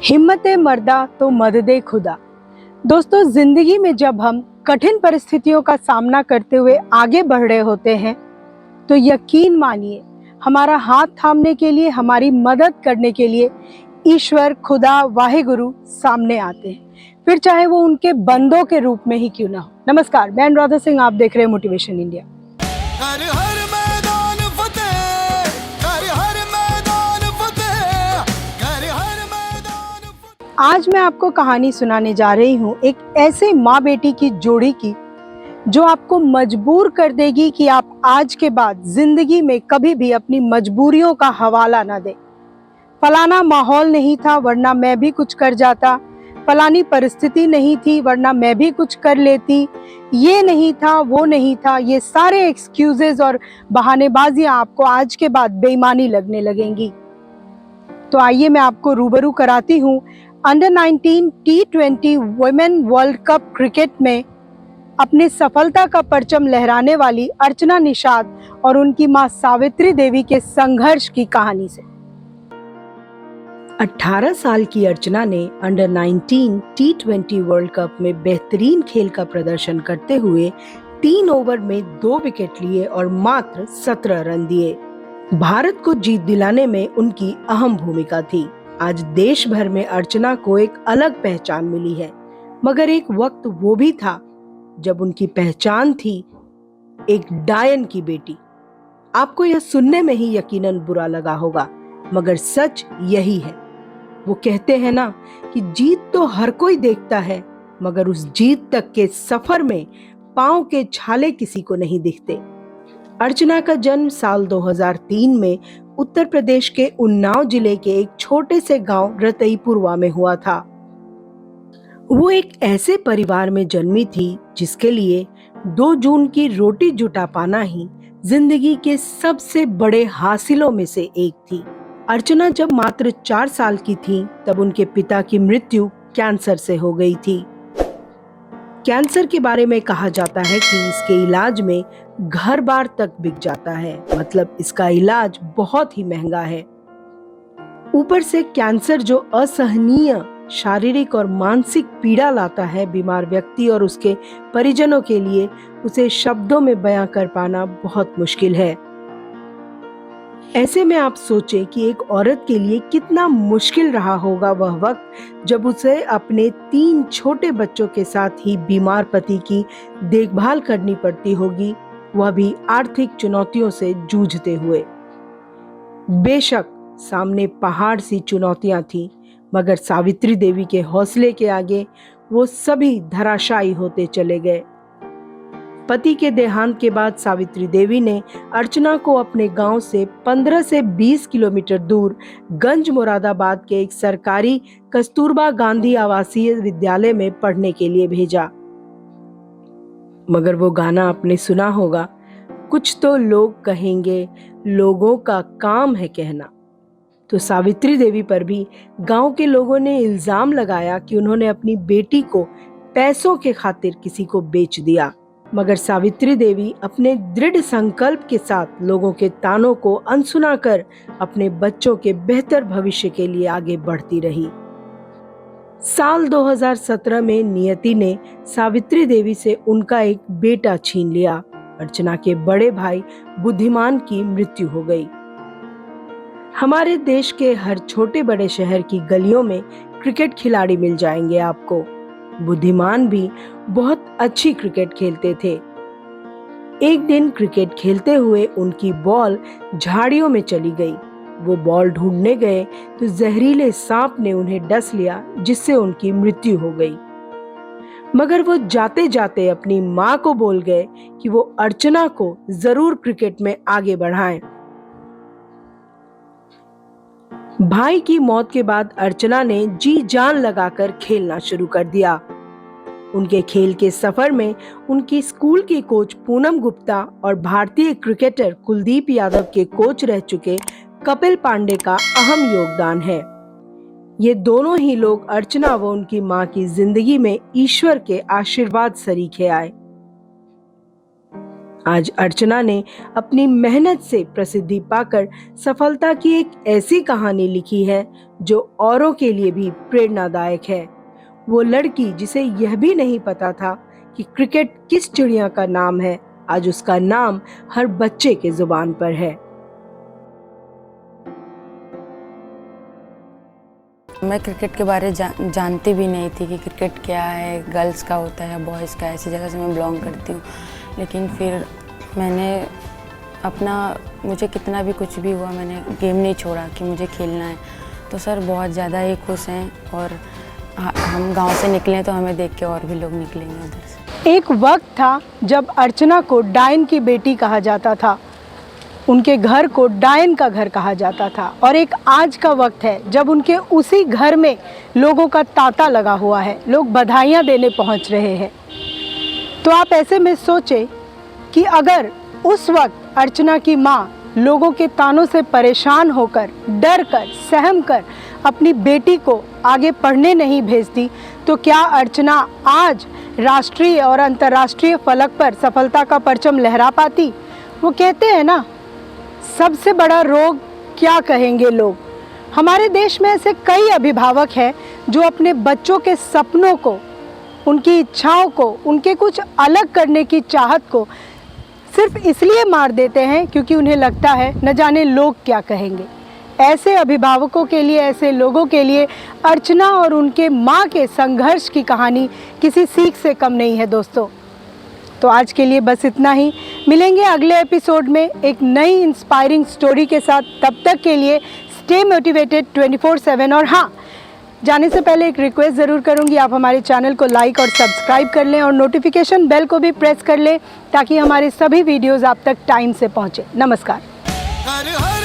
हिम्मत मर्दा तो मददे खुदा। दोस्तों, जिंदगी में जब हम कठिन परिस्थितियों का सामना करते हुए आगे बढ़ रहे होते हैं तो यकीन मानिए, हमारा हाथ थामने के लिए, हमारी मदद करने के लिए ईश्वर, खुदा, वाहेगुरु सामने आते हैं, फिर चाहे वो उनके बंदों के रूप में ही क्यों ना हो। नमस्कार, मैं अनुराधा सिंह, आप देख रहे हैं मोटिवेशन इंडिया। हर हर मैदान फतेह, हर मैदान फतेह, हर मैदान फतेह। आज मैं आपको कहानी सुनाने जा रही हूँ एक ऐसे माँ बेटी की जोड़ी की जो आपको मजबूर कर देगी कि आप आज के बाद जिंदगी में कभी भी अपनी मजबूरियों का हवाला ना दें। फलाना माहौल नहीं था वरना मैं भी कुछ कर जाता, फलानी परिस्थिति नहीं थी वरना मैं भी कुछ कर लेती, ये नहीं था, वो नहीं था, ये सारे एक्सक्यूजेस और बहानेबाजियां आपको आज के बाद बेईमानी लगने लगेंगी। तो आइए मैं आपको रूबरू कराती हूँ under 19 T20 women world cup cricket में अपनी सफलता का परचम लहराने वाली अर्चना निषाद और उनकी मां सावित्री देवी के संघर्ष की कहानी से। 18 साल की अर्चना ने अंडर 19 T20 वर्ल्ड कप में बेहतरीन खेल का प्रदर्शन करते हुए 3 ओवर में 2 विकेट लिए और मात्र 17 रन दिए। भारत को जीत दिलाने में उनकी अहम भूमिका थी। आज देश भर में अर्चना को एक अलग पहचान मिली है, मगर एक वक्त वो भी था जब उनकी पहचान थी एक डायन की बेटी। आपको यह सुनने में ही यकीनन बुरा लगा होगा, मगर सच यही है। वो कहते हैं ना कि जीत तो हर कोई देखता है, मगर उस जीत तक के सफर में पांव के छाले किसी को नहीं दिखते। अर्चना का जन्म साल 2003 में उत्तर प्रदेश के उन्नाव जिले के एक छोटे से गांव रतईपुरवा में हुआ था। वो एक ऐसे परिवार में जन्मी थी जिसके लिए 2 जून की रोटी जुटा पाना ही जिंदगी के सबसे बड़े हासिलों में से एक थी। अर्चना जब मात्र 4 साल की थी तब उनके पिता की मृत्यु कैंसर से हो गई थी। कैंसर के बारे में कहा जाता है कि इसके इलाज में घर बार तक बिक जाता है, मतलब इसका इलाज बहुत ही महंगा है। ऊपर से कैंसर जो असहनीय शारीरिक और मानसिक पीड़ा लाता है बीमार व्यक्ति और उसके परिजनों के लिए, उसे शब्दों में बयां कर पाना बहुत मुश्किल है। ऐसे में आप सोचें कि एक औरत के लिए कितना मुश्किल रहा होगा वह वक्त जब उसे अपने 3 छोटे बच्चों के साथ ही बीमार पति की देखभाल करनी पड़ती होगी, वह भी आर्थिक चुनौतियों से जूझते हुए। बेशक सामने पहाड़ सी चुनौतियां थीं, मगर सावित्री देवी के हौसले के आगे वो सभी धराशायी होते चले गए। पति के देहांत के बाद सावित्री देवी ने अर्चना को अपने गांव से 15 से 20 किलोमीटर दूर गंज मुरादाबाद के एक सरकारी कस्तूरबा गांधी आवासीय विद्यालय में पढ़ने के लिए भेजा। मगर वो गाना आपने सुना होगा, कुछ तो लोग कहेंगे, लोगों का काम है कहना। तो सावित्री देवी पर भी गांव के लोगों ने इल्जाम लगाया कि उन्होंने अपनी बेटी को पैसों के खातिर किसी को बेच दिया। मगर सावित्री देवी अपने दृढ़ संकल्प के साथ लोगों के तानों को अनसुना कर अपने बच्चों के बेहतर भविष्य के लिए आगे बढ़ती रही। साल 2017 में नियति ने सावित्री देवी से उनका एक बेटा छीन लिया। अर्चना के बड़े भाई बुद्धिमान की मृत्यु हो गई। हमारे देश के हर छोटे बड़े शहर की गलियों में क्रिकेट खिलाड़ी मिल जाएंगे आपको। बुद्धिमान भी बहुत अच्छी क्रिकेट खेलते थे। एक दिन क्रिकेट खेलते हुए उनकी बॉल झाड़ियों में चली गई। वो बॉल ढूंढने गए तो जहरीले सांप ने उन्हें डस लिया, जिससे उनकी मृत्यु हो गई। मगर वो जाते जाते अपनी मां को बोल गए कि वो अर्चना को जरूर क्रिकेट में आगे बढ़ाएं। भाई की मौत के बाद अर्चना ने जी जान लगाकर खेलना शुरू कर दिया। उनके खेल के सफर में उनकी स्कूल की कोच पूनम गुप्ता और भारतीय क्रिकेटर कुलदीप यादव के कोच रह चुके कपिल पांडे का अहम योगदान है। ये दोनों ही लोग अर्चना व उनकी मां की जिंदगी में ईश्वर के आशीर्वाद सरीखे आए। आज अर्चना ने अपनी मेहनत से प्रसिद्धि पाकर सफलता की एक ऐसी कहानी लिखी है जो औरों के लिए भी प्रेरणादायक है। वो लड़की जिसे यह भी नहीं पता था कि क्रिकेट किस चिड़िया का नाम है, आज उसका नाम हर बच्चे के जुबान पर है। मैं क्रिकेट के बारे जानती भी नहीं थी कि क्रिकेट क्या है, गर्ल्स का होता है, बॉयज़ का। ऐसी जगह से मैं बिलोंग करती हूँ। लेकिन फिर मैंने मुझे कितना भी कुछ भी हुआ, मैंने गेम नहीं छोड़ा कि मुझे खेलना है। तो सर बहुत ज़्यादा ही खुश हैं और हम गांव से निकले तो हमें देख के और भी लोग निकलेंगे उधर से। एक वक्त था जब अर्चना को डायन की बेटी कहा जाता था, उनके घर को डायन का घर कहा जाता था। और एक आज का वक्त है जब उनके उसी घर में लोगों का तांता लगा हुआ है, लोग बधाइयाँ देने पहुँच रहे हैं। तो आप ऐसे में सोचें कि अगर उस वक्त अर्चना की माँ लोगों के तानों से परेशान होकर, डर कर, सहम कर अपनी बेटी को आगे पढ़ने नहीं भेजती, तो क्या अर्चना आज राष्ट्रीय और अंतर्राष्ट्रीय फलक पर सफलता का परचम लहरा पाती? वो कहते हैं ना, सबसे बड़ा रोग क्या कहेंगे लोग। हमारे देश में ऐसे कई अभिभावक हैं जो अपने बच्चों के सपनों को, उनकी इच्छाओं को, उनके कुछ अलग करने की चाहत को सिर्फ इसलिए मार देते हैं क्योंकि उन्हें लगता है न जाने लोग क्या कहेंगे। ऐसे अभिभावकों के लिए, ऐसे लोगों के लिए अर्चना और उनके माँ के संघर्ष की कहानी किसी सीख से कम नहीं है दोस्तों। तो आज के लिए बस इतना ही। मिलेंगे अगले एपिसोड में एक नई इंस्पायरिंग स्टोरी के साथ। तब तक के लिए स्टे मोटिवेटेड 24/7। और हाँ, जाने से पहले एक रिक्वेस्ट ज़रूर करूँगी, आप हमारे चैनल को लाइक और सब्सक्राइब कर लें और नोटिफिकेशन बेल को भी प्रेस कर लें ताकि हमारे सभी वीडियोज़ आप तक टाइम से पहुँचे। नमस्कार। हर हर